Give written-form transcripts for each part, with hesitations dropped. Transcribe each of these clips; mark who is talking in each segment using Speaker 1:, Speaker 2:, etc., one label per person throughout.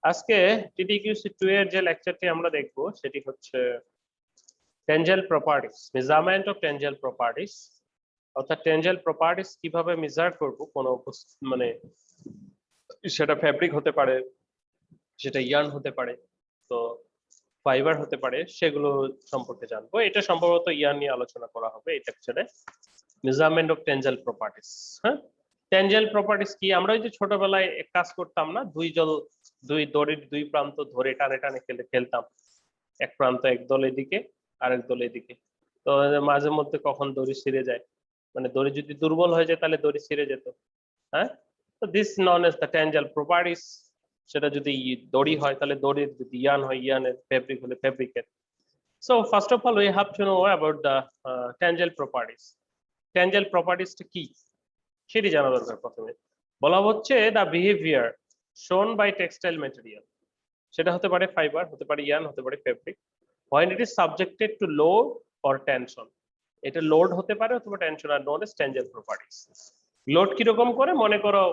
Speaker 1: আজকে টিটিকিউসি 2 এর যে লেকচারটি আমরা দেখব সেটি হচ্ছে টেনজেল প্রপার্টিস, মেজারমেন্ট অফ টেনজেল প্রপার্টিস। অর্থাৎ টেনজেল প্রপার্টিস কিভাবে মেজার করব, কোনো মানে সেটা ফ্যাব্রিক হতে পারে, সেটা ইয়ার্ন হতে পারে, তো ফাইবার হতে পারে, সেগুলো সম্পর্কে জানবো। এটা সম্ভবত ইয়ার্ন নিয়ে আলোচনা করা হবে এই লেকচারে, মেজারমেন্ট অফ টেনজেল প্রপার্টিস। হ্যাঁ, টেনজেল প্রপার্টিস কি? আমরা ওই যে ছোটবেলায় এক কাজ করতাম না, দুই দড়ির দুই প্রান্ত ধরে টানে টানে খেলতাম, এক প্রান্ত এক দল এদিকে আরেক দল এদিকে। তো মাঝে মধ্যে কখন দড়ি ছিঁড়ে যায়, মানে দড়ি যদি দুর্বল হয়ে যায় তাহলে দড়ি ছিঁড়ে যেত। হ্যাঁ, তো this known as the tensile properties. সেটা যদি দড়ি হয় তাহলে দড়ির, যদি ইয়ার্ন হয় ইয়ার্নের, ফেব্রিক হলে ফেব্রিকের। So first of all we have to know about the tensile properties. Tensile প্রপার্টিসটা কি সেটি জানা দরকার। প্রথমে বলা হচ্ছে the behaviour shown by textile material, সেটা হতে পারে ফাইবার, হতে পারে ইয়ার্ন, হতে পারে fabric, when it is subjected to load or tension। এটা লোড হতে পারে অথবা টেনশন, আর known as tangential properties। Load কিরকম করে? মনে করো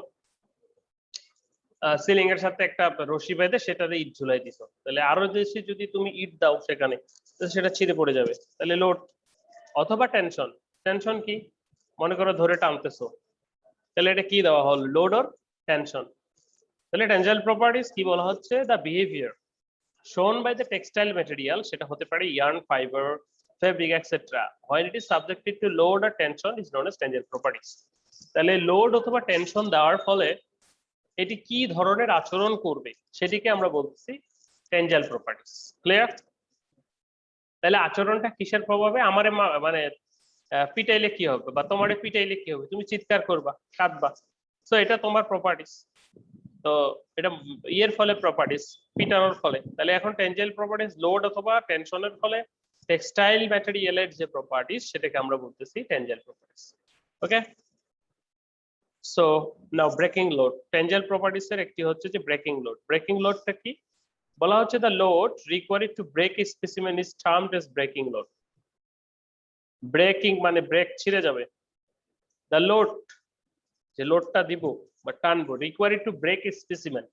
Speaker 1: সিলিং এর সাথে একটা রশি বেঁধে সেটাতে ইট ঝুলাই দিছো, তাহলে আরো বেশি যদি তুমি ইট দাও সেখানে, সেটা ছিঁড়ে পড়ে যাবে, তাহলে লোড। অথবা টেনশন, টেনশন কি? মনে করো ধরে টানতেছো, তাহলে এটা কি দেওয়া হল? Load or tension. তাহলে টেনজেল প্রপার্টিস কি বলা হচ্ছে? The behaviour shown by the textile material, সেটা হতে পারে yarn, fiber, fabric, etc. when it is subjected to load or tension is known as tangential properties। তাহলে লোড অথবা টেনশন দেওয়ার ফলে এটি কি ধরনের আচরণ করবে সেটিকে আমরা বলতেছি টেনজেল প্রপার্টিস। ক্লিয়ার? তাহলে আচরণটা কিসের প্রভাবে? আমারে মানে পিটাইলে কি হবে, বা তোমারে পিটাইলে কি হবে? তুমি চিৎকার করবা, কাঁদবা, সো এটা তোমার প্রপার্টিস। তো এটা ইয়ের ফলে প্রপার্টিস, পিটানোর ফলে। তাহলে এখন টেনজেল প্রপার্টিস লোড অথবা টেনশনের ফলে টেক্সটাইল ম্যাটেরিয়ালের যে প্রপার্টিস সেটাকে আমরা বলতেছি tensile properties. Okay, so now breaking load. Tensile properties এর একটি হচ্ছে যে ব্রেকিং লোড। ব্রেকিং লোডটা কি? বলা হচ্ছে the load required to break a specimen is termed as breaking load. Breaking মানে ব্রেক ছিঁড়ে যাবে। দ্য লোড, যে লোডটা দিব বা টানবো, required to break a specimen.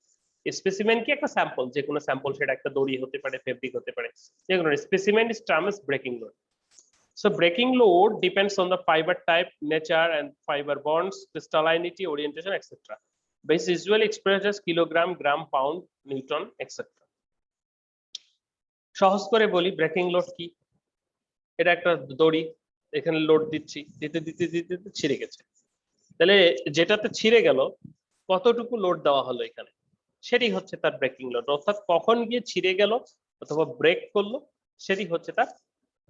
Speaker 1: Specimen কি? একটা স্যাম্পল, যে কোনো স্যাম্পল, সেটা একটা দড়ি হতে পারে, ফেব্রিক হতে পারে, যে কোনো specimen is termed as breaking load. So breaking load depends on the fiber type, nature, and fiber bonds, crystallinity, orientation, etc. This is usually expressed as kilogram, gram, pound, newton, etc. সহজ করে বলি, breaking load কি? এটা একটা দড়ি, এখানে load দিচ্ছি, দিতে দিতে দিতে দিতে ছিঁড়ে গেছে। তাহলে যেটাতে ছিঁড়ে গেল, কতটুকু লোড দেওয়া হলো এখানে, সেটি হচ্ছে তার ব্রেকিং লোড। অর্থাৎ কখন গিয়ে ছিঁড়ে গেল অথবা ব্রেক করলো, সেটি হচ্ছে তার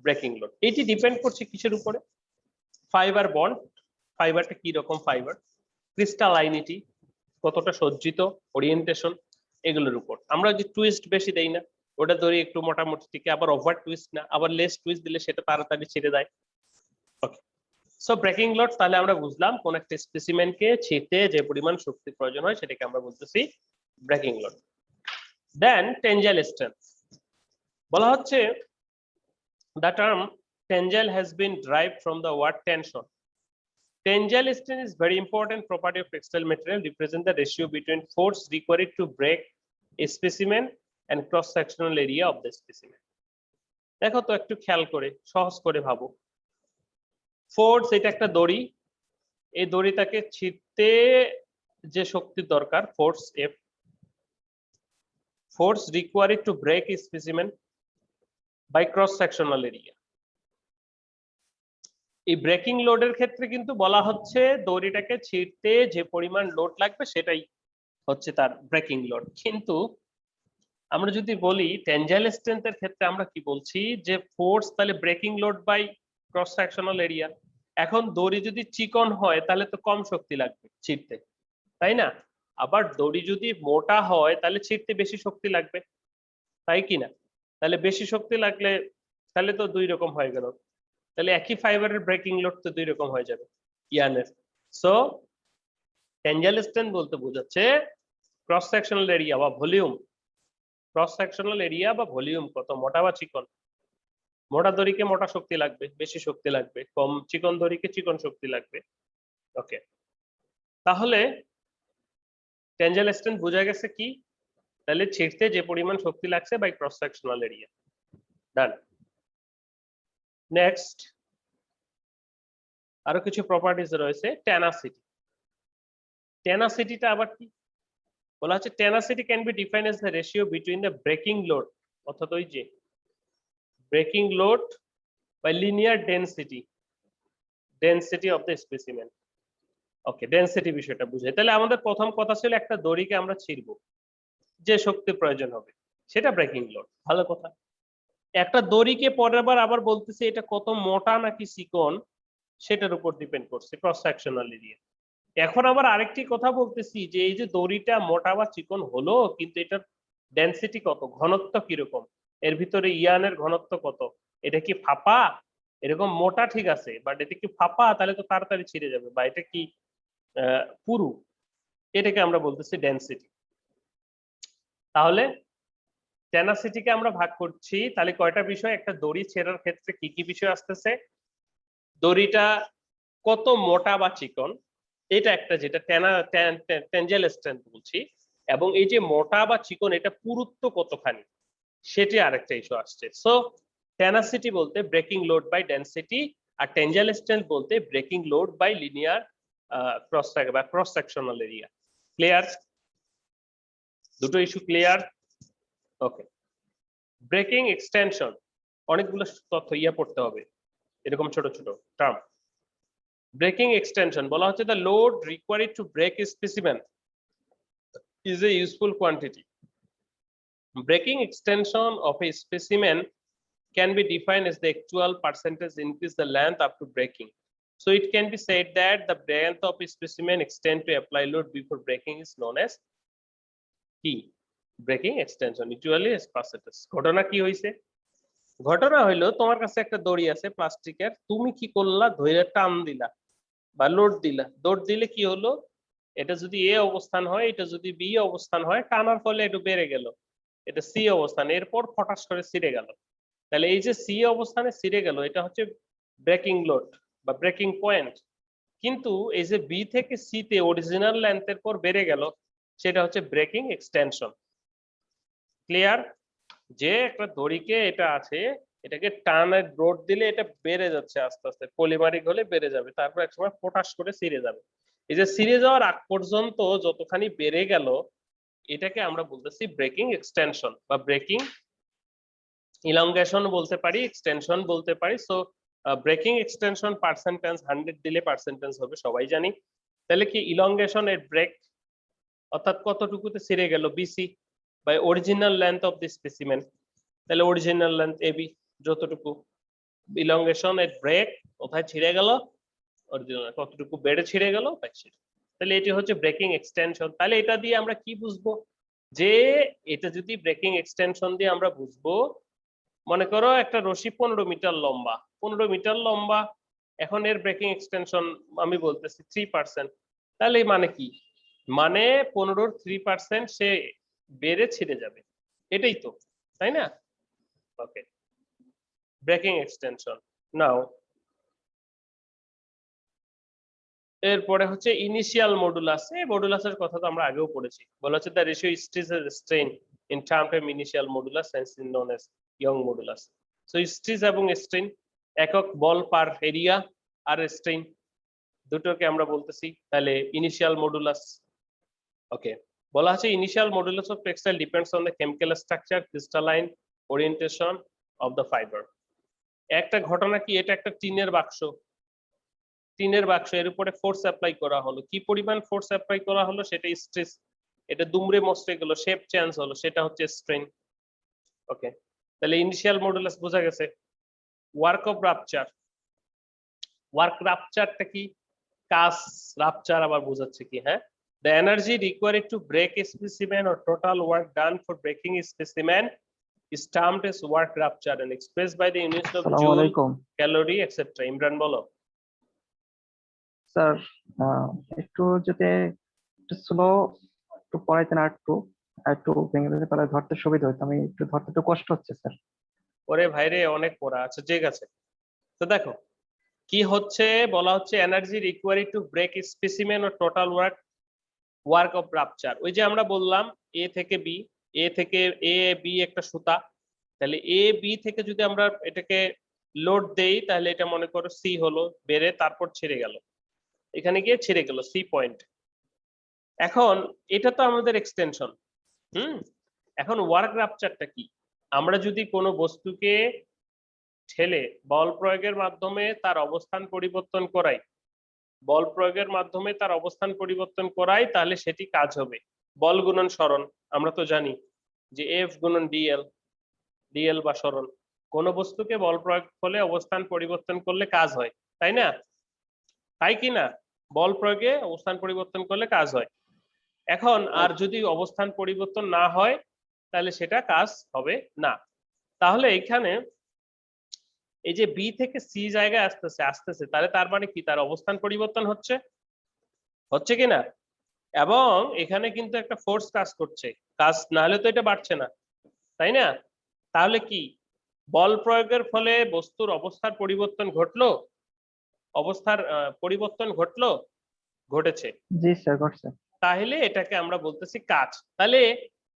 Speaker 1: ব্রেকিং লোড। এটি ডিপেন্ড করছে কিসের উপরে? ফাইবার বন্ড, ফাইবারটা কি রকম ফাইবার, ক্রিস্টালাইনিটি কতটা সজ্জিত, ওরিয়েন্টেশন, এগুলোর উপর। আমরা যে টুইস্ট বেশি দেই না, ওটা ধরে একটু মোটামুটি থেকে, আবার ওভার টুইস্ট না, আবার লেস টুইস্ট দিলে সেটা তাড়াতাড়ি ছেড়ে দেয়। ওকে, সো ব্রেকিং লোড তাহলে আমরা বুঝলাম কোন একটা স্পেসিমেনকে ছিঁড়তে যে পরিমাণ শক্তির প্রয়োজন হয় সেটাকে আমরা বলতেছি ব্রেকিং লোড। দেন টেনজেল স্ট্রেংথ বলা হচ্ছে the term tangent has been derived from the word tension. Tangential strength is very important property of textile material, represent the ratio between force required to break a specimen and cross sectional area of the specimen. দেখো তো একটু খেয়াল করে, সহজ করে ভাবো। Force, এটা একটা দড়ি, এই দড়িটাকে ছিঁড়তে যে শক্তির দরকার, force F, force required to break a specimen by cross sectional area। এই ব্রেকিং লোডের ক্ষেত্রে কিন্তু বলা হচ্ছে দড়িটাকে ছিঁড়তে যে পরিমাণ লোড লাগবে সেটাই হচ্ছে তার ব্রেকিং লোড। কিন্তু আমরা যদি বলি টেনজাইল স্ট্রেংথের ক্ষেত্রে আমরা কি বলছি, যে ফোর্স তাহলে breaking load by cross sectional area. এখন দড়ি যদি চিকন হয় তাহলে তো কম শক্তি লাগবে ছিঁড়তে, তাই না? আবার দড়ি যদি মোটা হয় তাহলে ছিঁড়তে বেশি শক্তি লাগবে, তাই কি না? তাহলে বেশি শক্তি লাগলে তাহলে তো দুই রকম হয়ে গেল, তাহলে একই ফাইবারের ব্রেকিং লোড তো দুই রকম হয়ে যাবে ইয়ানের। সো টেনজাইল স্ট্রেংথ বলতে বোঝাচ্ছে ক্রস সেকশনাল এরিয়া বা ভলিউম। ক্রস সেকশনাল এরিয়া বা ভলিউম কত মোটা বা চিকন। মোটা দড়িকে মোটা শক্তি লাগবে, বেশি শক্তি লাগবে, কম চিকন দড়িকে চিকন শক্তি লাগবে। ওকে, তাহলে টেনজাইল স্ট্রেংথ বোঝা গেছে কি? তাহলে ছিঁড়তে যে পরিমাণ শক্তি লাগছে by cross sectional area. Done. Next আরো কিছু প্রপার্টিজ রয়েছে। টেনাসিটি। টেনাসিটিটা আবার কি বলা হচ্ছে? Tenacity can be defined as the ratio between the breaking load, অর্থাৎ ওই যে breaking load by linear density of the specimen. Okay, density বিষয়টা বুঝাই। তাহলে আমাদের প্রথম কথা ছিল একটা দড়িকে আমরা ছিঁড়বো, যে শক্তি প্রয়োজন হবে সেটা ব্রেকিং লোড। ভালো কথা। একটা দড়িকে পরের বার আবার বলতেছি এটা কত মোটা নাকি চিকন সেটার উপর ডিপেন্ড করছে ক্রস সেকশনাল এরিয়া। এখন আবার আরেকটি কথা বলতেছি যে এই যে দড়িটা মোটা বা চিকন হলো, কিন্তু এটার ডেনসিটি কত, ঘনত্ব কিরকম, এর ভিতরে ইয়ানের ঘনত্ব কত, এটা কি ফাঁপা, এরকম মোটা ঠিক আছে, বাট এটা কি ফাঁপা, তাহলে তো তাড়াতাড়ি ছিঁড়ে যাবে, বা এটা কি পুরু, এটাকে আমরা বলতেছি ডেনসিটি। তাহলে টেনাসিটিকে আমরা ভাগ করছি তাহলে কয়টা বিষয়? একটা দড়ি ছেঁড়ার ক্ষেত্রে কি কি বিষয় আসতেছে, দড়িটা কত মোটা বা চিকন, এটা একটা, যেটা টেনজেল স্ট্রেংথ বলছি, এবং এই যে মোটা বা চিকন এটা পুরুত্ব কতখানি সেটি আরেকটা ইস্যু আসছে। সো টেনাসিটি বলতে ব্রেকিং লোড বাই ডেনসিটি, আর টেনজেল স্ট্রেংথ বলতে breaking load by linear cross sectional area. Clear? দুটো issue clear? Okay. Breaking extension, অনেকগুলো তথ্য পড়তে হবে, এরকম ছোট ছোট টার্ম। ব্রেকিং এক্সটেনশন বলা হচ্ছে the load required to break a specimen is a useful quantity. Breaking extension of a specimen can be defined as the actual percentage increase the length up to breaking. So it can be said that the length of a specimen extend to apply load before breaking is known as কি breaking extension, usually as percentage. ঘটনা কি হইছে? ঘটনা হইলো তোমার কাছে একটা দড়ি আছে প্লাস্টিকের, তুমি কি করলা, ধরে টান দিলা বা লোড দিলা, লোড দিলে কি হলো, এটা যদি এ অবস্থান হয়, এটা যদি বি অবস্থান হয়, টানার ফলে একটু বেড়ে গেল, এটা সি অবস্থান, এরপর ফটাস করে ছিঁড়ে গেল। তাহলে এই যে সি অবস্থানে ছিঁড়ে গেল এটা হচ্ছে ব্রেকিং লোড বা ব্রেকিং পয়েন্ট। কিন্তু এই যে বি থেকে সি তে অরিজিনাল লেন্থের পর বেড়ে গেল, সেটা হচ্ছে ব্রেকিং এক্সটেনশন। ক্লিয়ার? যে একটা দড়িকে এটা আছে, এটাকে টানের লোড দিলে এটা বেড়ে যাচ্ছে আস্তে আস্তে, পলিমারিক হলে বেড়ে যাবে, তারপর একসময় পটাশ করে ছিঁড়ে যাবে। এই যে ছিঁড়ে যাওয়ার আগ পর্যন্ত যতখানি বেড়ে গেল এটাকে আমরা বলতেছি ব্রেকিং এক্সটেনশন বা ব্রেকিং ইলংগেশন বলতে পারি, এক্সটেনশন বলতে পারি। সো ব্রেকিং এক্সটেনশন পার্সেন্টেজ 100 দিলে পার্সেন্টেজ হবে, সবাই জানি। তাহলে কি ইলংগেশন এর ব্রেক, অর্থাৎ কতটুকুতে ছিঁড়ে গেল, BC by original length of the specimen, তাহলে অরিজিনাল লেন্থ এবি যতটুকু, ইলংগেশন এর ব্রেক কোথায় ছিঁড়ে গেল, অরিজিনাল কতটুকু বেড়ে ছিঁড়ে গেল, তাহলে এটি হচ্ছে ব্রেকিং এক্সটেনশন। তাহলে এটা দিয়ে আমরা কি বুঝবো, যে এটা যদি ব্রেকিং এক্সটেনশন দিয়ে আমরা বুঝবো, মনে করো একটা রশি 15 মিটার লম্বা, 15 মিটার লম্বা, এখন এর ব্রেকিং এক্সটেনশন আমি বলতেছি 3%, তাহলে মানে কি, মানে 15-র 3% সে বেড়ে ছিঁড়ে যাবে, এটাই তো, তাই না? ওকে, ব্রেকিং এক্সটেনশন। নাও এরপরে হচ্ছে ইনিশিয়াল মডুলাস। এই মডুলাসের কথা তো আমরা আগেও পড়েছি, বলা হচ্ছে the ratio stress strain in term of initial modulus and known as Young modulus. So stress এবং স্ট্রেইন একক বল পার এরিয়া আর স্ট্রেইন দুটোকে আমরা বলতেছি তাহলে ইনিশিয়াল মডুলাস। ওকে, বলা হচ্ছে initial modulus of textile depends on the chemical structure, crystalline orientation of the fibre. একটা ঘটনা কি, এটা একটা টিনের বাক্স, টিনের বাক্স, এর উপরে ফোর্স অ্যাপ্লাই করা হলো, কি পরিমাণ ফোর্স অ্যাপ্লাই করা হলো সেটা স্ট্রেস, এটা দুমড়ে মুচড়ে গেল, শেপ চেঞ্জ হলো, সেটা হচ্ছে স্ট্রেন। ওকে, তাহলে ইনিশিয়াল মডুলাস বোঝা গেছে। ওয়ার্ক অফ রাপচার, ওয়ার্ক রাপচারটা কি, কাজ রাপচার আবার বোঝাচ্ছে কি, হ্যাঁ, the energy required to break a specimen or total work done for breaking a specimen is termed as work rupture and expressed by the units of joule, calorie, etc. Imran বলো।
Speaker 2: Sir একটু যদি একটু slow একটু পড়াইতেন, আর একটু ভেঙে ভেঙে তাহলে ধরতে সুবিধা হতো, আমি একটু ধরতে একটু কষ্ট হচ্ছে স্যার।
Speaker 1: ওরে ভাইরে অনেক পড়া আছে, ঠিক আছে। তো দেখো কি হচ্ছে, বলা হচ্ছে energy required to break specimen ও টোটাল ওয়ার্ক অফ রাপচার। ওই যে আমরা বললাম এ থেকে বি, এ থেকে এ বি একটা সুতা, তাহলে এ বি থেকে যদি আমরা এটাকে লোড দেই তাহলে এটা মনে করো সি হলো, বেড়ে তারপর ছেড়ে গেল, এখানে গিয়ে ছেড়ে গেল সি পয়েন্ট। এখন এটা তো আমাদের এক্সটেনশন। এখন ওয়ার্ক রাপচারটা কি? আমরা যদি কোনো বস্তুকে ঠেলে বল প্রয়োগের মাধ্যমে তার অবস্থান পরিবর্তন করাই, বল প্রয়োগের মাধ্যমে তার অবস্থান পরিবর্তন করাই, তাহলে সেটি কাজ হবে বল গুণন সরণ। আমরা তো জানি যে এফ গুণন ডিএল, ডিএল বা সরণ। কোন বস্তুকে বল প্রয়োগ ফলে অবস্থান পরিবর্তন করলে কাজ হয়, তাই না? তাই কি না? বল প্রয়োগে অবস্থান পরিবর্তন করলে কাজ হয়। এখন আর যদি অবস্থান পরিবর্তন না হয় তাহলে সেটা কাজ হবে না। তাহলে এখানে এই যে বি থেকে সি জায়গায় আসতেছে আসতেছে, তাহলে তার মানে কি তার অবস্থান পরিবর্তন হচ্ছে, হচ্ছে কি না? এবং এখানে কিন্তু একটা ফোর্স কাজ করছে, কাজ না হলে তো এটা বাড়ছে না, তাই না? তাহলে কি বল প্রয়োগের ফলে বস্তুর অবস্থার পরিবর্তন ঘটলো, অবস্থার পরিবর্তন ঘটলো, ঘটেছে।
Speaker 2: জি স্যার, ঘটছে।
Speaker 1: তাহলে এটাকে আমরা বলতেছি কাজ। তাহলে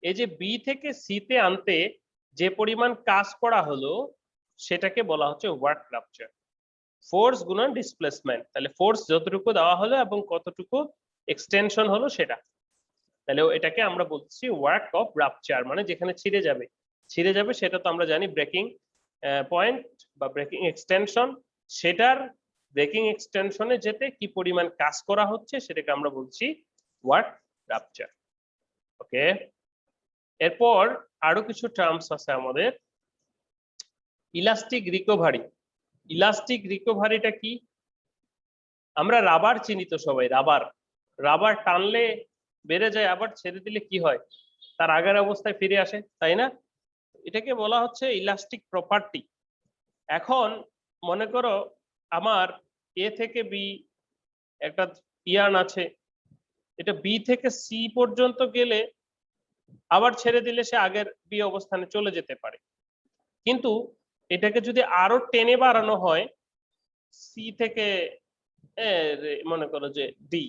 Speaker 1: এই যে বি থেকে সি তে আনতে যে পরিমাণ কাজ করা হলো সেটাকে বলা হচ্ছে ওয়ার্ক রাপচার। ফোর্স গুণন ডিসপ্লেসমেন্ট, তাহলে ফোর্স যতটুকু দেওয়া হলো এবং কতটুকু এক্সটেনশন হলো সেটা, তাহলে এটাকে আমরা বলছি ওয়ার্ক অফ রাপচার, মানে যেখানে ছিঁড়ে যাবে, ছিঁড়ে যাবে সেটা তো আমরা জানি ব্রেকিং পয়েন্ট বা ব্রেকিং এক্সটেনশন, সেটার ব্রেকিং এক্সটেনশনে যেতে কি পরিমাণ কাজ করা হচ্ছে সেটাকে আমরা বলছি ওয়ার্ক রাপচার। ওকে, এরপর আরো কিছু টার্মস আছে আমাদের। Elastic recovery. ইলাস্টিক রিকভারিটা কি? আমরা রাবার চিনি তো সবাই, রাবার, রাবার টানলে বেড়ে যায়, আবার ছেড়ে দিলে কি হয়, তার আগের অবস্থায় ফিরে আসে, তাই না? এটাকে বলা হচ্ছে ইলাস্টিক প্রপার্টি। এখন মনে করো আমার এ থেকে বি একটা ইয়ার্ন আছে, এটা বি থেকে সি পর্যন্ত গেলে আবার ছেড়ে দিলে সে আগের বি অবস্থানে চলে যেতে পারে, কিন্তু এটাকে যদি আরো টেনে বাড়ানো হয় সি থেকে মনে করো যে ডি,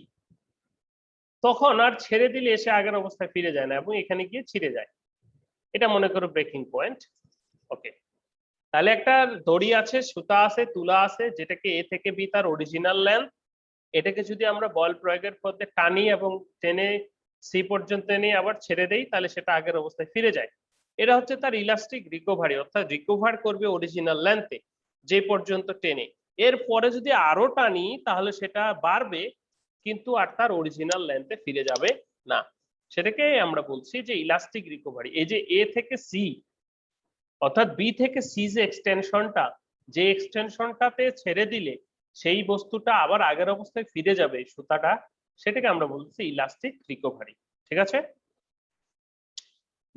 Speaker 1: তখন আর ছেড়ে দিলে এসে আগের অবস্থায় ফিরে যায় না এবং এখানে গিয়ে ছিঁড়ে যায়, এটা মনে করো ব্রেকিং পয়েন্ট। ওকে, তাহলে একটা দড়ি আছে, সুতা আছে, তুলা আছে, যেটাকে এ থেকে বি তার অরিজিনাল লেন্থ, এটাকে যদি আমরা বল প্রয়োগের পথে টানি এবং টেনে সি পর্যন্ত নিয়ে আবার ছেড়ে দেই তাহলে সেটা আগের অবস্থায় ফিরে যায়। এটা হচ্ছে তার ইলাস্টিক রিকভারি, অর্থাৎ রিকভার করবে অরিজিনাল লেন্থে যে পর্যন্ত টেনে, এরপরে যদি আরো টানি তাহলে সেটা বাড়বে কিন্তু আর তার অরিজিনাল লেন্থে ফিরে যাবে না, সেটাকে আমরা বলছি যে ইলাস্টিক রিকভারি। এই যে এ থেকে সি অর্থাৎ বি থেকে সি যে এক্সটেনশনটা, যে এক্সটেনশনটাতে ছেড়ে দিলে সেই বস্তুটা আবার আগের অবস্থায় ফিরে যাবে সুতাটা, সেটাকে আমরা বলছি ইলাস্টিক রিকভারি। ঠিক আছে?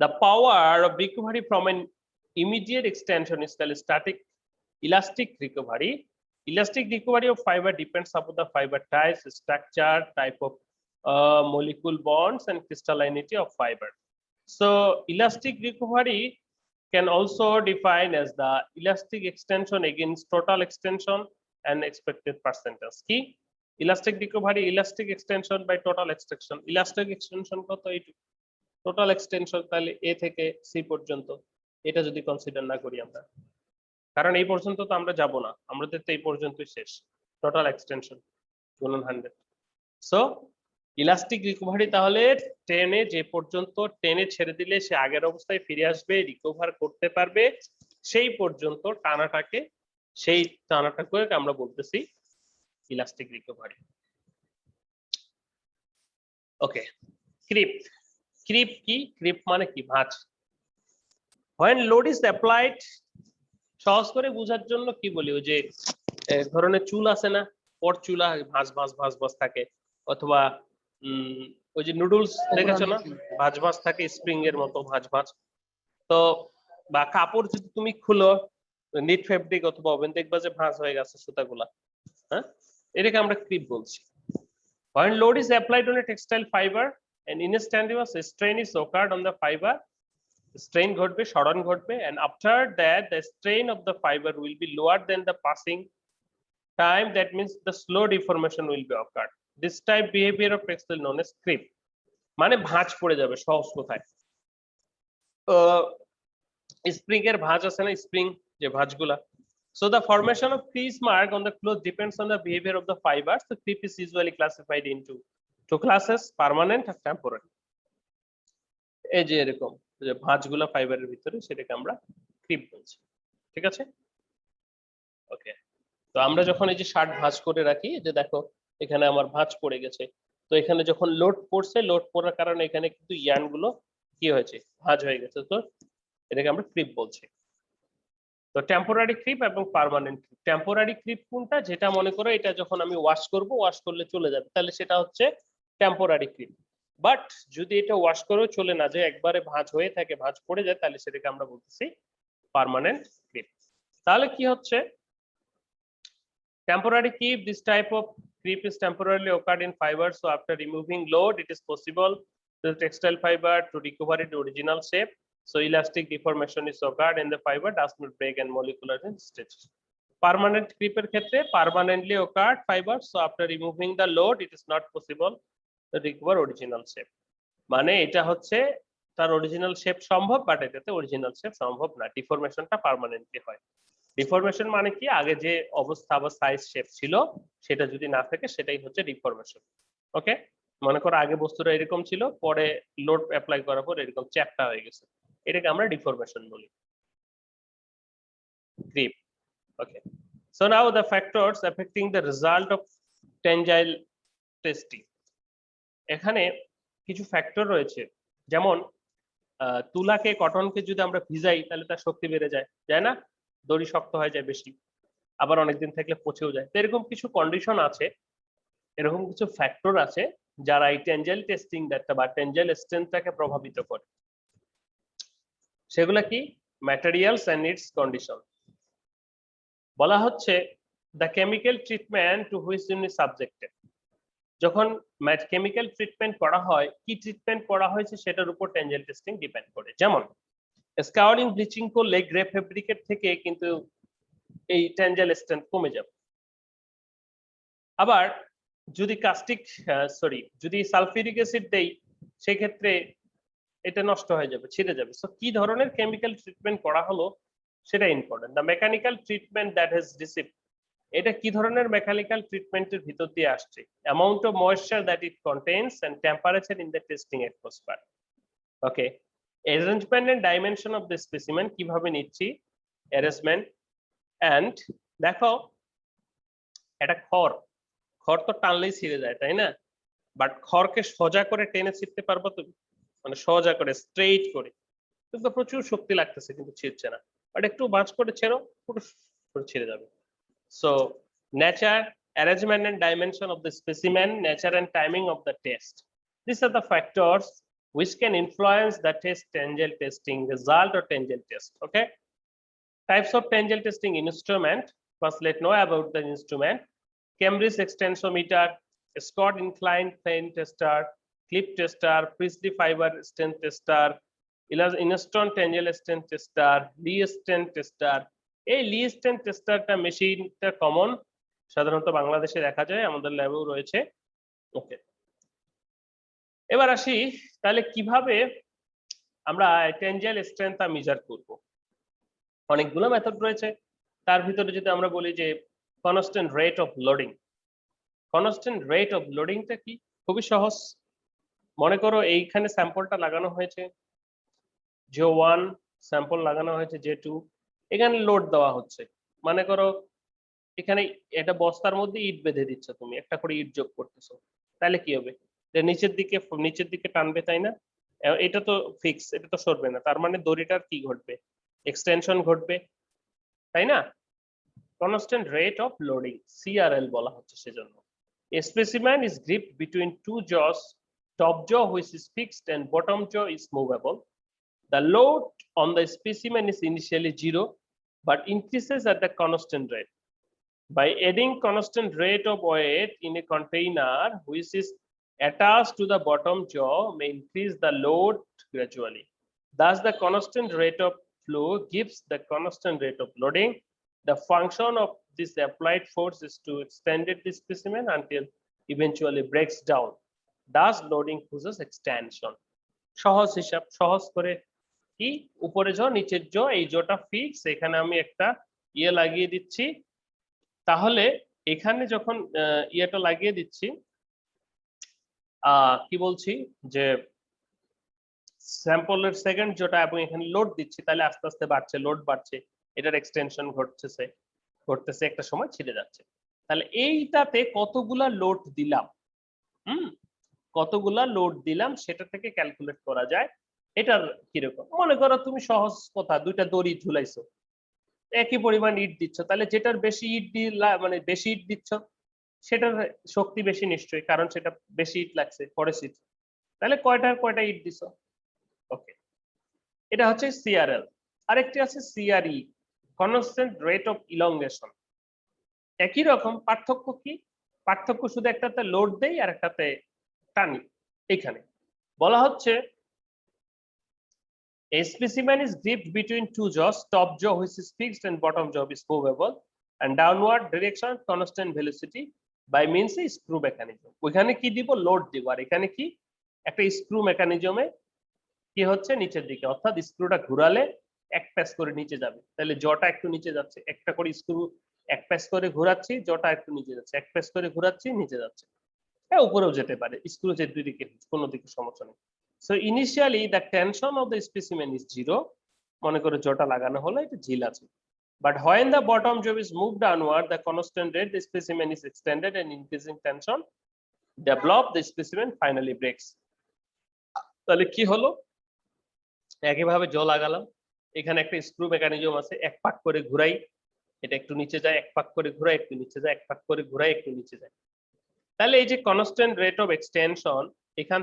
Speaker 1: The power of recovery from an immediate extension is called static elastic recovery. Elastic recovery of fiber depends upon the fiber types, structure, type of molecule bonds, and crystallinity of fiber. So, elastic recovery can also define as the elastic extension against total extension and expected percentage. Key elastic recovery, elastic extension by total extension. Elastic extension কত? এইটুকু। Total extension তাহলে এ থেকে C পর্যন্ত, এটা যদি consider না করি আমরা, কারণ এই পর্যন্ত তো আমরা যাব না, আমাদের তো এই পর্যন্তই শেষ, টোটাল এক্সটেনশন গুণন 100। সো ইলাস্টিক রিকভারি তাহলে টেনে যে পর্যন্ত টেনে ছেড়ে দিলে সে আগের অবস্থায় ফিরে আসবে, রিকভার করতে পারবে, সেই পর্যন্ত টানাটাকে, সেই টানাটাকে আমরা বলতেছি ইলাস্টিক রিকভারি। ওকে, ক্রিপ। ক্রিপ কি? ক্রিপ মানে কি? ভাঁজ। when load is applied, সহজ করে বোঝার জন্য কি বলি, ওই যে এক ধরনের চুল আছে না, পর চুলা ভাঁজ ভাঁজ ভাঁজ ভাঁজ থাকে, অথবা ওই যে নুডলস দেখেছো না, ভাঁজ ভাঁজ থাকে স্প্রিং এর মতো ভাঁজ ভাঁজ। তো বা কাপড় যদি তুমি খুলো নিট ফেব্রিক অথবা ওভেন, দেখবা যে ভাঁজ হয়ে গেছে সুতাগুলা, হ্যাঁ, এটাকে আমরা ক্রিপ বলছি। when load is applied on a textile fiber and instantaneous strain is occurred on the fiber, strain ঘটবে, সরণ ঘটবে, and after that the strain of the fiber will be lower than the passing time, that means the slow deformation will be occurred. This type behavior of textile known as creep, মানে ভাঁজ পড়ে যাবে, সহজ কথায় spring এর ভাঁজ আছে না, স্প্রিং যে ভাঁজগুলা। So the formation of crease mark on the cloth depends on the behavior of the fibers. The creep is usually classified into two classes: permanent and temporary. এই যে এরকম যে ভাঁজগুলা ফাইবারের ভিতরে, সেটাকে আমরা ক্রিপ বলছি। ঠিক আছে, ওকে। তো আমরা যখন এই যে শার্ট ভাঁজ করে রাখি, যে দেখো এখানে আমার ভাঁজ পড়ে গেছে, তো এখানে যখন লোড পড়ছে, লোড পড়ার কারণে এখানে কিন্তু ইয়ার্ন গুলো কি হয়েছে, ভাঁজ হয়ে গেছে, তো এটাকে আমরা ক্রিপ বলছি। তো টেম্পোরারি ক্রিপ এবং পার্মানেন্ট ক্রিপ। টেম্পোরারি ক্রিপ কোনটা, যেটা মনে করো এটা যখন আমি ওয়াশ করব, ওয়াশ করলে চলে যাবে, তাহলে সেটা হচ্ছে টেম্পোরারি ক্রিপ। বাট যদি এটা ওয়াশ করেও চলে না যায়, একবারে ভাঁজ হয়ে থাকে, ভাঁজ পড়ে যায়, তাহলে সেটাকে আমরা বলতেছি পার্মানেন্ট ক্রিপ। তাহলে কি হচ্ছে, temporary creep, this type of creep is temporarily occurred in fibers, so after removing load it is possible to the textile fiber to recover its original shape, so elastic deformation is occurred and the fiber does not break and molecular in stretches. Permanent creep এর ক্ষেত্রে permanently occurred fibers, so after removing the load it is not possible to recover original shape. মানে এটা হচ্ছে তার original shape সম্ভব, but এটাতে original shape সম্ভব না, ডিফরমেশনটা পার্মানেন্টলি হয়। ডিফরমেশন মানে কি, আগে যে অবস্থা বা সাইজ শেপ ছিল সেটা যদি না থাকে, সেটাই হচ্ছে ডিফরমেশন। ওকে, মনে করো আগে বস্তুটা এরকম ছিল, পরে লোড অ্যাপ্লাই করার পর এরকম চ্যাপ্টা হয়ে গেছে, এটাকে আমরা ডিফরমেশন বলি, creep. Okay, so now the factors affecting the result of টেনজাইল testing. এখানে কিছু ফ্যাক্টর রয়েছে, যেমন তুলাকে, কটনকে যদি আমরা ভিজাই তাহলে তার শক্তি বেড়ে যায়, যায় না, দড়ি শক্ত হয়ে যায় বেশি, আবার অনেকদিন থাকলে পচেও যায়। তো এরকম কিছু কন্ডিশন আছে, এরকম কিছু ফ্যাক্টর আছে যারা এই টেনজাইল টেস্টিং ডাটা বা টেনজাইল স্ট্রেংথটাকে প্রভাবিত করে। সেগুলা কি, ম্যাটেরিয়ালস এন্ড ইটস কন্ডিশন। বলা হচ্ছে the chemical treatment two which unit subjected. যখন কেমিক্যাল ট্রিটমেন্ট করা হয়, কি ট্রিটমেন্ট করা হয়েছে সেটার উপর টেনজাইল টেস্টিং ডিপেন্ড করে। যেমন স্কাউরিং, ব্লিচিং করলে গ্রে ফেব্রিকের থেকে কিন্তু এই টেনজাইল স্ট্রেংথ কমে যাবে। আবার যদি যদি সালফিউরিক অ্যাসিড দেই, সেক্ষেত্রে এটা নষ্ট হয়ে যাবে, ছিঁড়ে যাবে। সো কি ধরনের কেমিক্যাল ট্রিটমেন্ট করা হলো সেটা important. The mechanical treatment that has received, এটা কি ধরনের মেকানিক্যাল ট্রিটমেন্টের ভিতর দিয়ে আসছে, amount of moisture that it contains and temperature in the testing atmosphere. Okay, arrangement and dimension of the specimen, কিভাবে নিচ্ছি, অ্যারেঞ্জমেন্ট। এন্ড দেখো, এটা খড় তো টানলেই ছিঁড়ে যায়, তাই না? বাট খড়কে সোজা করে টেনে ছিঁড়তে পারবো তুমি, মানে সোজা করে স্ট্রেইট করে, কিন্তু প্রচুর শক্তি লাগতেছে কিন্তু ছিঁড়ছে না। বাট একটু বাঁচ করে ছেড়ো, পুরো ছিঁড়ে যাবে। So nature, arrangement and dimension of the specimen, nature and timing of the test, these are the factors which can influence the tangent testing result or tangent test. Okay, types of tangent testing instrument. First, let's know about the instrument. Cambridge extensometer, Scott inclined plane tester, clip tester, Priestley fiber strength tester, Instron tangent strength tester, Lee strength tester. এই লি strength টেস্টারটা মেশিনটা common, সাধারণত বাংলাদেশে দেখা যায়, আমাদের ল্যাবেও রয়েছে। ওকে, এবার আসি তাহলে কিভাবে আমরা টেনজাইল স্ট্রেংথটা মেজার করব। অনেকগুলো মেথড রয়েছে, তার ভিতরে যদি আমরা বলি যে constant rate of loading. Constant rate of লোডিংটা কি, খুবই সহজ। মনে করো এইখানে স্যাম্পলটা লাগানো হয়েছে, J1 স্যাম্পল লাগানো হয়েছে, J2, এখানে লোড দেওয়া হচ্ছে। মনে করো এখানে এটা বস্তার মধ্যে ইট বেঁধে দিচ্ছ, তুমি একটা করে ইট যোগ করতেছো, তাহলে কি হবে, নিচের দিকে টানবে, তাই না? এটা তো ফিক্স, এটা তো সরবে না, তার মানে দড়িটার কি ঘটবে, এক্সটেনশন ঘটবে, তাই না? Constant rate of loading, CRL বলা হচ্ছে। সেজন্য a specimen is gripped between two jaws, top jaw which is fixed and bottom jaw is movable. The load on the specimen is initially 0 but increases at the constant rate. By adding constant rate of weight in a container which is attached to the bottom jaw may increase the load gradually. Thus, the constant rate of flow gives the constant rate of loading. The function of this applied force is to extend the specimen until eventually breaks down. Thus, loading causes extension. সহজ হিসাব, সহজ করে কি উপরে জ নিচের জ, এই জটা ফিক্স, এখানে আমি একটা ইয়ে লাগিয়ে দিচ্ছি। তাহলে এখানে যখন ইয়েটা লাগিয়ে দিচ্ছি, কি বলছি যে স্যাম্পলের সেকেন্ড যেটা এবং এখানে লোড দিচ্ছি, তাহলে আস্তে আস্তে বাড়ছে, লোড বাড়ছে, এটার এক্সটেনশন ঘটতেছে, একটা সময় ছিঁড়ে যাচ্ছে। তাহলে এইটাতে কতগুলা লোড দিলাম, কতগুলা লোড দিলাম সেটা থেকে ক্যালকুলেট করা যায় এটার কিরকম। মনে করো তুমি সহজ কথা, দুইটা দড়ি ঝুলাইছো, একই পরিমাণ ইট দিচ্ছ, তাহলে যেটার বেশি ইট মানে বেশি ইট দিচ্ছ সেটার শক্তি বেশি নিশ্চয়ই, কারণ সেটা বেশি ইট লাগছে পরে ইট। তাহলে কয়টা ইট দিছো। ওকে, এটা হচ্ছে সিআরএল। আরেকটি আছে CRE, constant rate of elongation. একই রকম, পার্থক্য কি? পার্থক্য শুধু একটাতে লোড দেই আর একটাতে টানি। এখানে বলা হচ্ছে a specimen is dipped between two jaws, top jaw which is fixed and bottom jaw is movable and downward direction constant velocity by means of screw mechanism. ওইখানে কি দিব? লোড দিব। আর এখানে কি? একটা স্ক্রু মেকানিজমে কি হচ্ছে নিচের দিকে, অর্থাৎ স্ক্রুটা ঘুরালে এক প্যাস করে নিচে যাবে, তাহলে জটা একটু নিচে যাচ্ছে, একটা করে স্ক্রু এক প্যাস করে ঘোরাচ্ছি, জটা একটু নিচে যাচ্ছে, এক প্যাস করে ঘোরাচ্ছি, নিচে যাচ্ছে। হ্যাঁ, উপরেও যেতে পারে, স্ক্রু যে দুই দিকে, কোনো দিকে সমস্যা নেই। So initially the tension of the specimen is zero, মনে করে জটা লাগানো হলো, এটা ঝিল আছে। But when the bottom jaw is moved downward, the constant rate the specimen is extended and increasing tension develop, the specimen finally breaks. তাহলে কি হলো? একইভাবে জ লাগালাম, এখানে একটা স্ক্রু মেকানিজম আছে, এক পাক করে ঘুরাই, এটা একটু নিচে যায়, এক পাক করে ঘুরাই, একটু নিচে যায়, এক পাক করে ঘুরাই, একটু নিচে যায়। তাহলে এই যে কনস্ট্যান্ট রেট অফ এক্সটেনশন, এখান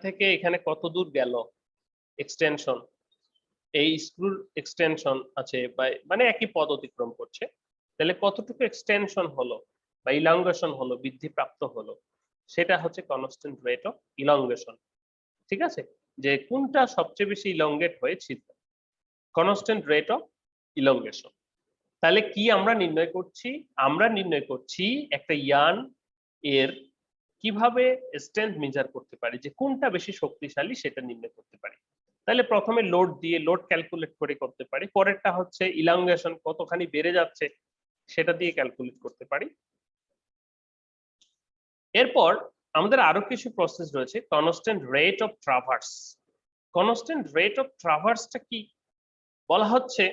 Speaker 1: থেকে এখানে কত দূর গেল এক্সটেনশন, এই স্ক্রুর এক্সটেনশন আছে মানে একই পথ অতিক্রম করছে, তাহলে কতটুকু এক্সটেনশন হলো বা ইলংগেশন হলো, বৃদ্ধি প্রাপ্ত হলো, সেটা হচ্ছে কনস্ট্যান্ট রেট অফ ইলংগেশন। ঠিক আছে, যে কোনটা সবচেয়ে বেশি ইলংগেট হয়েছে, কনস্ট্যান্ট রেট অফ ইলংগেশন। তাহলে কি আমরা নির্ণয় করছি? আমরা নির্ণয় করছি একটা ইয়ার্ন এর কিভাবে স্ট্রেংথ মেজার করতে পারি, যে কোনটা বেশি শক্তিশালী সেটা নির্ণয় করতে পারি। তাহলে প্রথমে লোড দিয়ে লোড ক্যালকুলেট করে করতে পারি, পরেরটা হচ্ছে ইলাংগেশন কতখানি বেড়ে যাচ্ছে সেটা দিয়ে ক্যালকুলেট করতে পারি। এরপর আমাদের আরো কিছু প্রসেস রয়েছে, constant rate of traverse. Constant rate of ট্রাভার্সটা কি? বলা হচ্ছে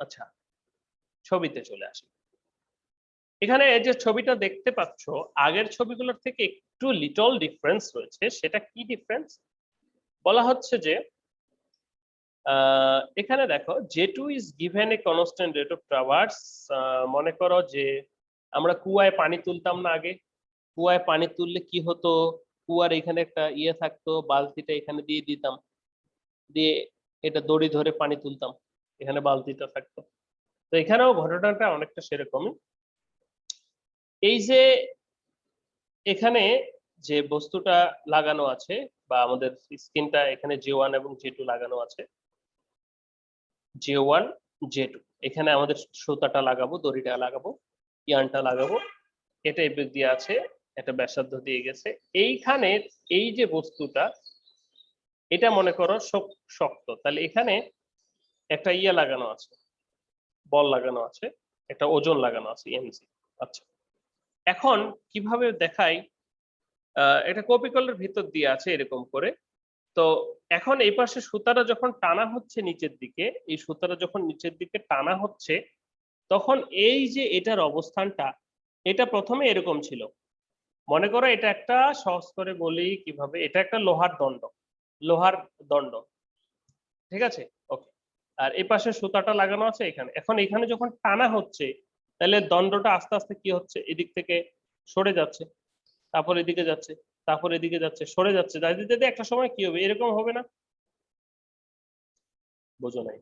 Speaker 1: আচ্ছা, ছবিতে চলে আসি। এখানে এই যে ছবিটা দেখতে পাচ্ছ, আগের ছবিগুলোর থেকে একটু লিটল ডিফারেন্স রয়েছে। সেটা কি ডিফারেন্স? বলা হচ্ছে যে এখানে দেখো, J2 is given a constant rate of traverse। মনে করো যে আমরা কুয়ায় পানি তুলতাম না আগে, কুয়ায় পানি তুললে কি হতো, কুয়ার এখানে একটা ইয়ে থাকতো, বালতিটা এখানে দিয়ে দিতাম, দিয়ে এটা দড়ি ধরে পানি তুলতাম, এখানে বালতিটা থাকতো। তো এখানেও ঘটনাটা অনেকটা সেরকমই। এই যে এখানে যে বস্তুটা লাগানো আছে বা আমাদের স্ক্রিনটা, এখানে J1 এবং J2 লাগানো আছে, J1 J2, এখানে আমাদের সুতাটা লাগাবো, দড়িটা লাগাবো, ইয়ার্নটা লাগাবো, এটা এই দিক দিয়ে আছে, এটা ব্যাসার্ধ দিয়ে গেছে। এইখানে এই যে বস্তুটা, এটা মনে করো শক্ত, তাহলে এখানে একটা ইয়ে লাগানো আছে, বল লাগানো আছে, একটা ওজন লাগানো আছে এমজি। আচ্ছা, এখন কিভাবে দেখাই, এটা কপিকলের ভিতর দিয়ে আছে এরকম করে। তো এখন এই পাশে সুতাটা যখন টানা হচ্ছে নিচের দিকে, এই সুতাটা যখন নিচের দিকে টানা হচ্ছে, তখন এই যে এটার অবস্থানটা, এটা প্রথমে এরকম ছিল। মনে করো এটা একটা, সহজ করে বলি কিভাবে, এটা একটা লোহার দণ্ড, ঠিক আছে? ওকে, আর এই পাশে সুতাটা লাগানো আছে এখানে। এখন এখানে যখন টানা হচ্ছে, তাহলে দণ্ডটা আস্তে আস্তে কি হচ্ছে, এদিক থেকে সরে যাচ্ছে, তারপর এদিকে যাচ্ছে, তারপর এদিকে যাচ্ছে, সরে যাচ্ছে, যাতে যাতে একটা সময় কি হবে, এরকম হবে না? বোঝো নাই?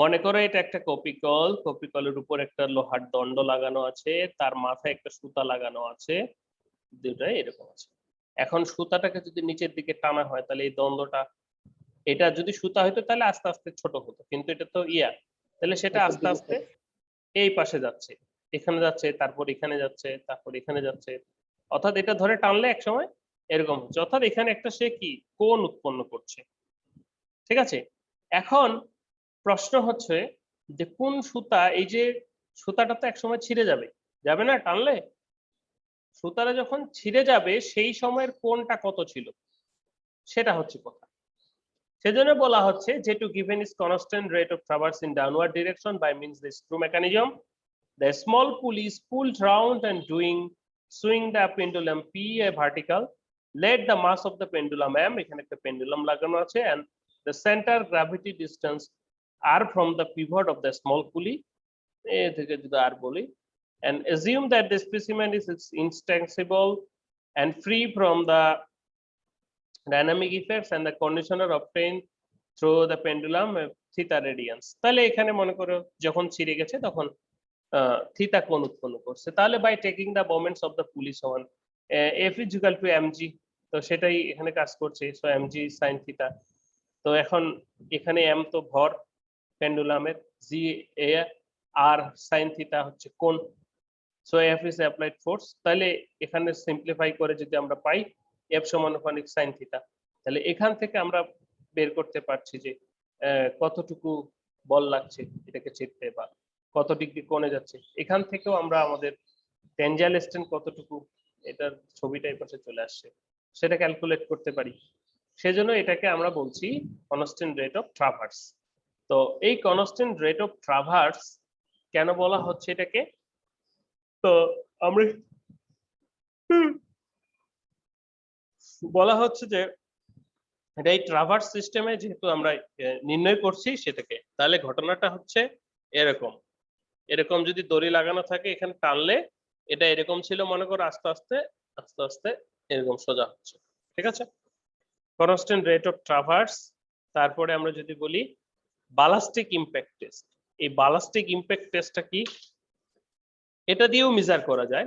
Speaker 1: মনে করো এটা একটা কপিকল, কপিকলের উপর একটা লোহার দণ্ড লাগানো আছে, তার মাথায় একটা সুতা লাগানো আছে, দুটাই এরকম আছে। এখন সুতাটাকে যদি নিচের দিকে টানা হয়, তাহলে এই দণ্ডটা, এটা যদি সুতা হইতো তাহলে আস্তে আস্তে ছোট হতো, কিন্তু এটা তো ইয়া, তাহলে সেটা আস্তে আস্তে এই পাশে যাচ্ছে, এখানে যাচ্ছে, তারপর এখানে যাচ্ছে, তারপর এখানে যাচ্ছে, অর্থাৎ এটা ধরে টানলে একসময় এরকম হচ্ছে, অর্থাৎ এখানে একটা সে কি কোণ উৎপন্ন করছে। ঠিক আছে, এখন প্রশ্ন হচ্ছে যে কোন সুতা, এই যে সুতাটা তো একসময় ছিঁড়ে যাবে, যাবে না টানলে? সুতাটা যখন ছিঁড়ে যাবে সেই সময়ের কোণটা কত ছিল সেটা হচ্ছে কথা। সেজন্য বলা হচ্ছে যে two given is constant rate of traverse in downward direction by means the screw mechanism, the small pulley is pulled round and swing the pendulum p a vertical, let the mass of the pendulum m, এখানে একটা pendulum লাগানো আছে, and the center gravity distance r from the pivot of the small pulley, এ থেকে যদি আর বলি, and assume that the specimen is instantaneous and free from the dynamic effects and the condition are obtained through the pendulum theta radians। তাহলে এখানে মনে করো যখন ছিঁড়ে গেছে তখন থিতা কোণ উৎপন্ন করছে, তাহলে by taking the moments of the pulley সমান F is equal to mg, তো সেটাই এখানে কাজ করছে, সো এমজি সাইন থিতা। তো এখন এখানে এম তো ভর পেন্ডুলামের, জি এ আর সাইন থিতা হচ্ছে কোণ, so F is applied force. তাহলে এখানে সিম্পলিফাই করে যদি আমরা পাই এফ সমানুপাতিক সাইন থিতা, তাহলে এখান থেকে আমরা বের করতে পারছি যে কতটুকু বল লাগছে এটাকে ছিঁড়তে, বা কত ডিগ্রি কোণে যাচ্ছে। এখান থেকেও আমরা আমাদের টেনজাইল স্ট্রেন কতটুকু, এটার ছবিটা এই পাশে চলে আসছে, সেটা ক্যালকুলেট করতে পারি। সেজন্য এটাকে আমরা বলছি কনস্ট্যান্ট রেট অফ ট্রাভার্স। তো এই কনস্ট্যান্ট রেট অফ ট্রাভার্স কেন বলা হচ্ছে এটাকে, তো আমরা বলা হচ্ছে যে এটা এই ট্রাভার্স সিস্টেমে যেহেতু আমরা নির্ণয় করছি সেটাকে, তাহলে ঘটনাটা হচ্ছে এরকম, এরকম যদি দড়ি লাগানো থাকে এখানে টানলে এটা এরকম ছিল মনে করো, আস্তে আস্তে আস্তে আস্তে এরকম সোজা হচ্ছে। ঠিক আছে, কনস্ট্যান্ট রেট অফ ট্রাভার্স। তারপরে আমরা যদি বলি বালাস্টিক ইম্প্যাক্ট টেস্ট, এই বালাস্টিক ইম্প্যাক্ট টেস্টটা কি, এটা দিয়েও মেজার করা যায়।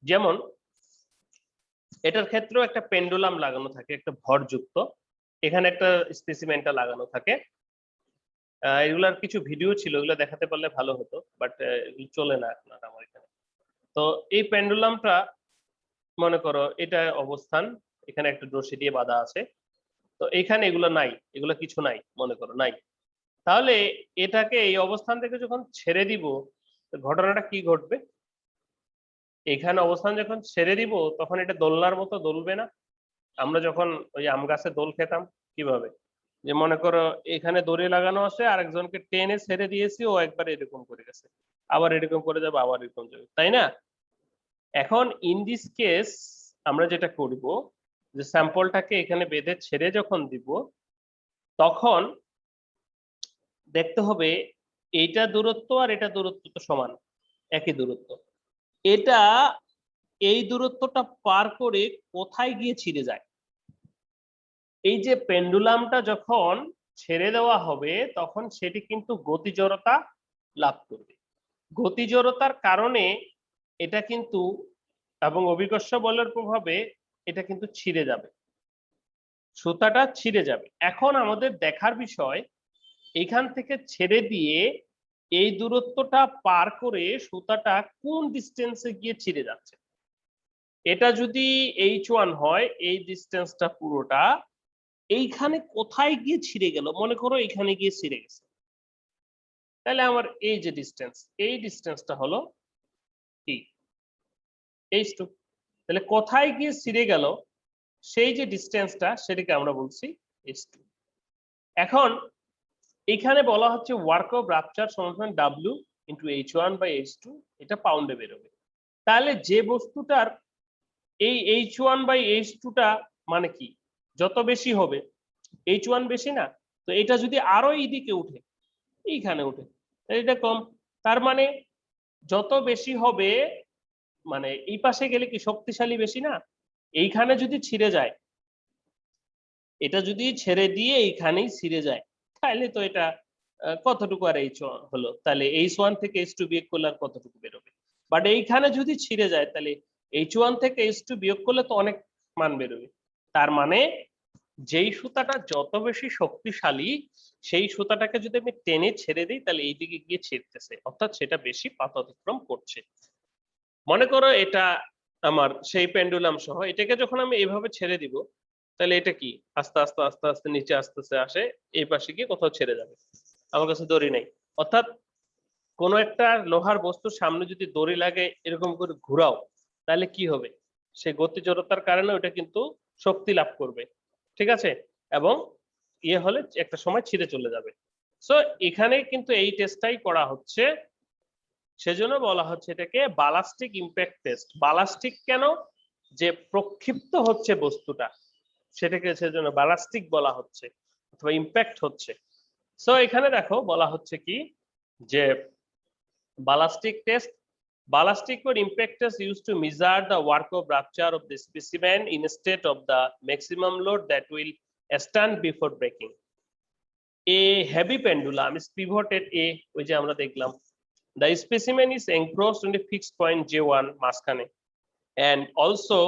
Speaker 1: যেমন এটার ক্ষেত্রেও একটা পেন্ডুলাম লাগানো থাকে, একটা ভরযুক্ত, এখানে একটা স্পেসিমেনটা লাগানো থাকে। এগুলার কিছু ভিডিও ছিল, এগুলো দেখাতে পারলে ভালো হতো, বাট এগুলো চলে না এখন আর আমার এখানে। তো এই পেন্ডুলামটা মনে করো এটা অবস্থান, এখানে একটা রশি দিয়ে বাঁধা আছে, তো এখানে এগুলো নাই, এগুলো কিছু নাই মনে করো নাই, তাহলে এটাকে এই অবস্থান থেকে যখন ছেড়ে দিব ঘটনাটা কি ঘটবে, এখানে অবস্থান যখন ছেড়ে দিব তখন এটা দোলনার মতো দোলবে না। আমরা যখন ওই আম গাছে দোল খেতাম কিভাবে, যে মনে করো এখানে দড়ি লাগানো আছে, আরেকজনকে টেনে ছেড়ে দিয়েছি, ও একবার এরকম করে গেছে, আবার এরকম করে যাবে, আবার এরকম যাবে, তাই না? এখন ইন দিস কেস আমরা যেটা করব যে স্যাম্পলটাকে এখানে বেঁধে ছেড়ে যখন দিব তখন দেখতে হবে এইটা দূরত্ব আর এটা দূরত্ব তো সমান, একই দূরত্ব, এটা এই দূরত্বটা পার করে কোথায় গিয়ে ছিঁড়ে যায়। এই যে পেন্ডুলামটা যখন ছেড়ে দেওয়া হবে তখন সেটি কিন্তু গতি জড়তা লাভ করবে, গতি জড়তার কারণে এটা কিন্তু এবং অভিকর্ষ বলের প্রভাবে এটা কিন্তু ছিঁড়ে যাবে, সুতাটা ছিঁড়ে যাবে। এখন আমাদের দেখার বিষয় এখান থেকে ছেড়ে দিয়ে এই দূরত্বটা পার করে সুতাটা কোন ডিস্টেন্সে গিয়ে ছিঁড়ে যাচ্ছে। এটা যদি H1 হয়, এই ডিস্টেন্সটা পুরোটা এইখানে কোথায় গিয়ে ছিঁড়ে গেল, মনে করো এখানে গিয়ে ছিঁড়ে গেছে, তাহলে আমার এই যে ডিস্টেন্স, এই ডিস্টেন্সটা হলো কি H2, তাহলে কোথায় গিয়ে ছিঁড়ে গেল সেই যে ডিস্টেন্সটা সেটাকে আমরা বলছি H2। এখন এখানে বলা হচ্ছে ওয়ার্ক অফ রাপচার সমান W into H1 by H2, এটা পাউন্ডে বেরোবে। তাহলে যে বস্তুটার এই H1 বাই H2টা মানে কি, যত বেশি হবে H1 বেশি না, তো এটা যদি আরো এইদিকে উঠে, এইখানে উঠে, এটা কম, তার মানে যত বেশি হবে, মানে এই পাশে গেলে কি শক্তিশালী বেশি না, এইখানে যদি ছিঁড়ে যায়, এটা যদি ছেড়ে দিয়ে এইখানেই ছিঁড়ে যায়, তাহলে তো এটা কতটুকু আর H1 হলো, তাহলে H1 থেকে H2 বিয়োগ করলে আর কতটুকু বেরোবে। বাট এইখানে যদি ছিঁড়ে যায় তাহলে H1 থেকে H2 বিয়োগ করলে তো অনেক মান বেরোবে। তার মানে যেই সুতাটা যত বেশি শক্তিশালী সেই সুতাটাকে যদি আমি টেনে ছেড়ে দিই তাহলে এইদিকে গিয়ে ছিঁড়তেছে, অর্থাৎ সেটা বেশি পাথ অতিক্রম করছে। মনে করো এটা আমার সেই পেন্ডুলাম সহ এটাকে যখন আমি এইভাবে ছেড়ে দিব, তাহলে এটা কি আস্তে আস্তে আস্তে আস্তে নিচে আস্তে আস্তে আসে, এই পাশে গিয়ে কোথাও ছেড়ে যাবে। আমার কাছে দড়ি নেই, অর্থাৎ কোনো একটা লোহার বস্তুর সামনে যদি দড়ি লাগে এরকম করে ঘোরাও, তাহলে কি হবে, সে গতি জড়তার কারণে ওটা কিন্তু শক্তি লাভ করবে, ঠিক আছে, এবং ইয়ে হলে একটা সময় ছিঁড়ে চলে যাবে। সো এখানে কিন্তু এই টেস্টটাই করা হচ্ছে, সেজন্য বলা হচ্ছে এটাকে বালাস্টিক ইম্প্যাক্ট টেস্ট। বালাস্টিক কেন, যে প্রক্ষিপ্ত হচ্ছে বস্তুটা, সেটাকে সেজন্য বালাস্টিক বলা হচ্ছে অথবা ইম্প্যাক্ট হচ্ছে। সো এখানে দেখো বলা হচ্ছে কি যে ballistic test. Ballistic or impact test used to measure the work of rupture of the specimen instead of the maximum load that will stand before breaking. A heavy pendulum is pivoted ওই যে আমরা দেখলাম, the specimen is enclosed on a fixed point J1 মাঝখানে and also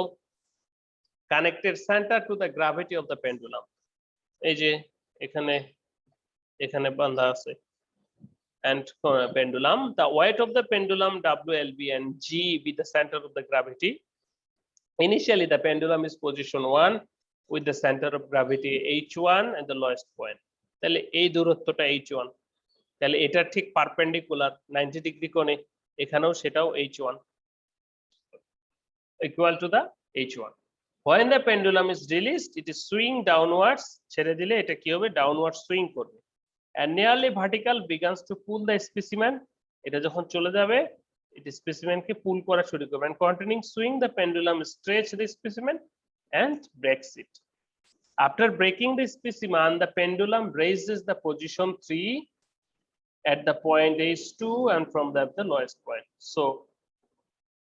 Speaker 1: connected center to the gravity of the pendulum. এই যে এখানে এখানে বাঁধা আছে and pendulum, the weight of the pendulum WLB and G be the center of the gravity. Initially the pendulum is position 1 with the center of gravity H1 and the lowest point. তাহলে এই দূরত্বটা H1, তাহলে এটা ঠিক perpendicular 90 degree কোণে, এখানেও সেটাও H1 equal to the H1. When the pendulum is released it is swing downwards, ছেড়ে দিলে এটা কি হবে, ডাউনওয়ার্ড সুইং করবে, and nearly vertical begins to pull the specimen. এটা যখন চলে যাবে এটা স্পেসিমেনকে পুল করা শুরু করবে, and continuing swing the pendulum stretch the specimen and breaks it. After breaking the specimen the pendulum raises the position 3 at the point H2 and from that the lowest point. So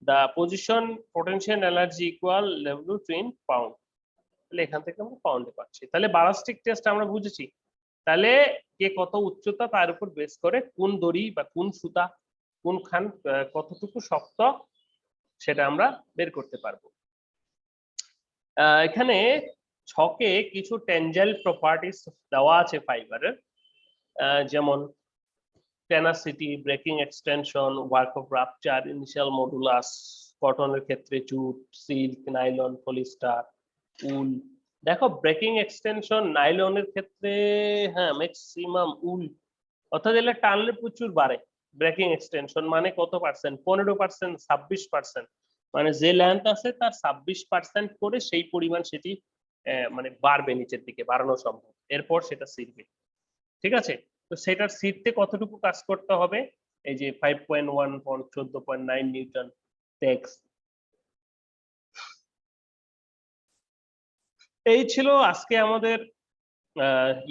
Speaker 1: the position potential energy equal level to in pound. তাহলে এখান থেকে আমরা পাউন্ডে পাচ্ছি। তাহলে বালাস্টিক test আমরা বুঝেছি, তাহলে কে কত উচ্চতা তার উপর বেস করে কোন দড়ি বা কোন সুতা কোনখান কতটুকু শক্ত সেটা আমরা বের করতে পারবো। এখানে ছকে কিছু টেনজাইল প্রপার্টিজ দেওয়া আছে ফাইবারের, যেমন tenacity, breaking extension, work of rupture, initial modulus, কটনের ক্ষেত্রে জুট, সিল্ক, নাইলন, পলিস্টার, উল। দেখো ব্রেকিং এক্সটেনশন নাইলনের ক্ষেত্রে হ্যাঁ ম্যাক্সিমাম উল, অর্থাৎ এগুলো টানলে প্রচুর বাড়ে। ব্রেকিং এক্সটেনশন মানে কত পার্সেন্ট, 15%, 26%, মানে যে লেন্থ আছে তার 26% করে সেই পরিমাণ সেটি মানে বাড়বে, নিচের দিকে বাড়ানো সম্ভব, এরপর সেটা ছিঁড়বে, ঠিক আছে। তো সেটার ছিঁড়তে কতটুকু কাজ করতে হবে, এই যে 5.1 14.9 নিউটন টেক্স। এই ছিল আজকে আমাদের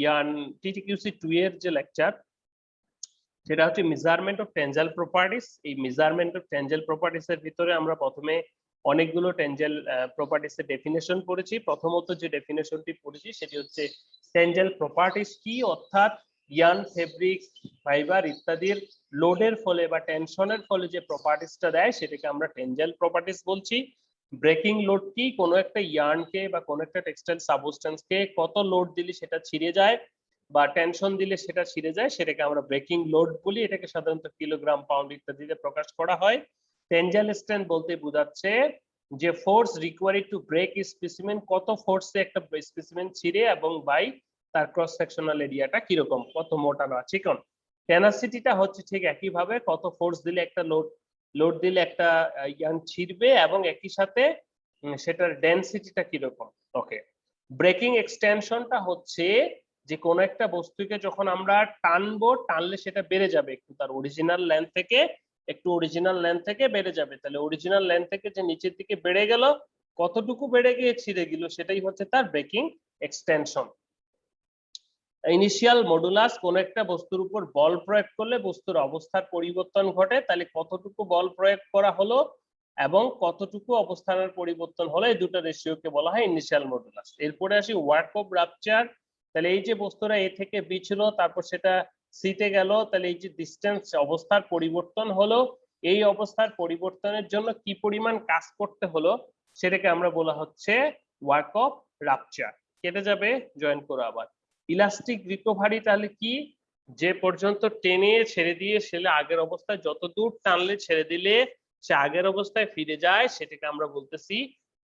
Speaker 1: ইয়ান টিটিকিউসি 2 এর যে লেকচার, সেটা হচ্ছে মেজারমেন্ট অফ টেনজাইল প্রপার্টিস। এই মেজারমেন্ট অফ টেনজাইল প্রপার্টিস এর ভিতরে আমরা প্রথমে অনেকগুলো টেনজাইল প্রপার্টিস এর ডেফিনেশন পড়েছি। প্রথমত যে ডেফিনেশনটি পড়েছি সেটি হচ্ছে টেনজাইল প্রপার্টিস কি, অর্থাৎ ইয়ান, ফেব্রিক, ফাইবার ইত্যাদির লোডের ফলে বা টেনশনের ফলে যে প্রপার্টিসটা দেয় সেটাকে আমরা টেনজাইল প্রপার্টিস বলছি। ব্রেকিং লোড কি, কোনো একটা ইয়ার্নকে বা কোনো একটা টেক্সটাইল সাবস্টেন্সকে কত লোড দিলে সেটা ছিঁড়ে যায় বা টেনশন দিলে সেটা ছিঁড়ে যায়, সেটাকে আমরা ব্রেকিং লোড বলি। এটাকে সাধারণত কিলোগ্রাম, পাউন্ড ইত্যাদিতে প্রকাশ করা হয়। টেনজাইল স্ট্রেন্থ বলতে বোঝাচ্ছে যে force required to break specimen, কত ফোর্সে একটা স্পেসিমেন ছিঁড়ে এবং বাই তার ক্রস সেকশনাল এরিয়াটা কিরকম, কত মোটা না চিকন। টেনাসিটিটা হচ্ছে ঠিক একই ভাবে, কত ফোর্স দিলে একটা লোড দিলে একটা ইয়ার্ন ছিঁড়বে এবং একই সাথে সেটার ডেনসিটিটা কিরকম। ওকে, ব্রেকিং এক্সটেনশনটা হচ্ছে যে কোন একটা বস্তুকে যখন আমরা টানবো, টানলে সেটা বেড়ে যাবে একটু, তার অরিজিনাল লেন্থ থেকে বেড়ে যাবে। তাহলে অরিজিনাল লেন্থ থেকে যে নিচের দিকে বেড়ে গেল, কতটুকু বেড়ে গিয়ে ছিঁড়ে গেল, সেটাই হচ্ছে তার ব্রেকিং এক্সটেনশন। ইনিশিয়াল মডুলাস, কোন একটা বস্তুর উপর বল প্রয়োগ করলে বস্তুর অবস্থার পরিবর্তন ঘটে, তাহলে কতটুকু বল প্রয়োগ করা হলো এবং কতটুকু অবস্থানের পরিবর্তন হলো, এই দুটো রেশিওকে বলা হয় ইনিশিয়াল মডুলাস। এরপরে আসি ওয়ার্ক অফ রাপচার। তাহলে এই যে বস্তুটা এ থেকে বি ছিল, তারপর সেটা সিতে গেল, তাহলে এই যে ডিসটেন্স, অবস্থার পরিবর্তন হলো, এই অবস্থার পরিবর্তনের জন্য কি পরিমাণ কাজ করতে হলো সেটাকে আমরা বলা হচ্ছে ওয়ার্ক অফ রাপচার। কেটে যাবে, জয়েন করো আবার। ইলাস্টিক রিকভারি তাহলে কি, যে পর্যন্ত টেনে ছেড়ে দিয়ে সেলে আগের অবস্থায় যত দূর টানলে ছেড়ে দিলে সে আগের অবস্থায় ফিরে যায় সেটাকে আমরা বলতেছি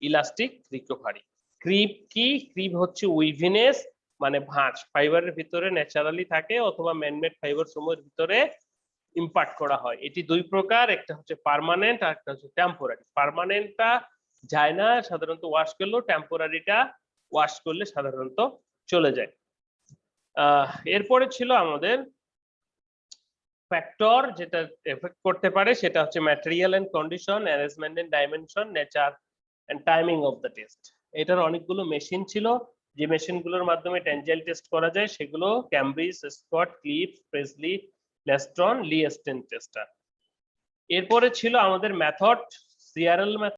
Speaker 1: ইলাস্টিক রিকভারি। ক্রিপ কি? ক্রিপ হচ্ছে উইভিনেস, মানে ভাঁজ, ফাইবারের ভিতরে ন্যাচারালি থাকে অথবা ম্যানমেড ফাইবার সমূহের ভিতরে ইম্পার্ট করা হয়। এটি দুই প্রকার, একটা হচ্ছে পার্মানেন্ট আর একটা হচ্ছে টেম্পোরারি। পার্মানেন্টটা যায় না সাধারণত ওয়াশ করলেও, টেম্পোরারিটা ওয়াশ করলে সাধারণত চলে যায়। এরপরে ছিল আমাদের ফ্যাক্টর যেটা এফেক্ট করতে পারে, সেটা হচ্ছে material and condition, arrangement and dimension, nature and timing of the test. এটার অনেকগুলো মেশিন ছিল যে মেশিনগুলোর মাধ্যমে ট্যানজাইল টেস্ট করা যায়, সেগুলো ক্যামব্রিজ, স্কট, ক্লিপস, প্রেসলি, লেস্ট্রন, লিয়েস্টেন টেস্টার। এরপরে ছিল আমাদের মেথড, সিআরএল মেথড।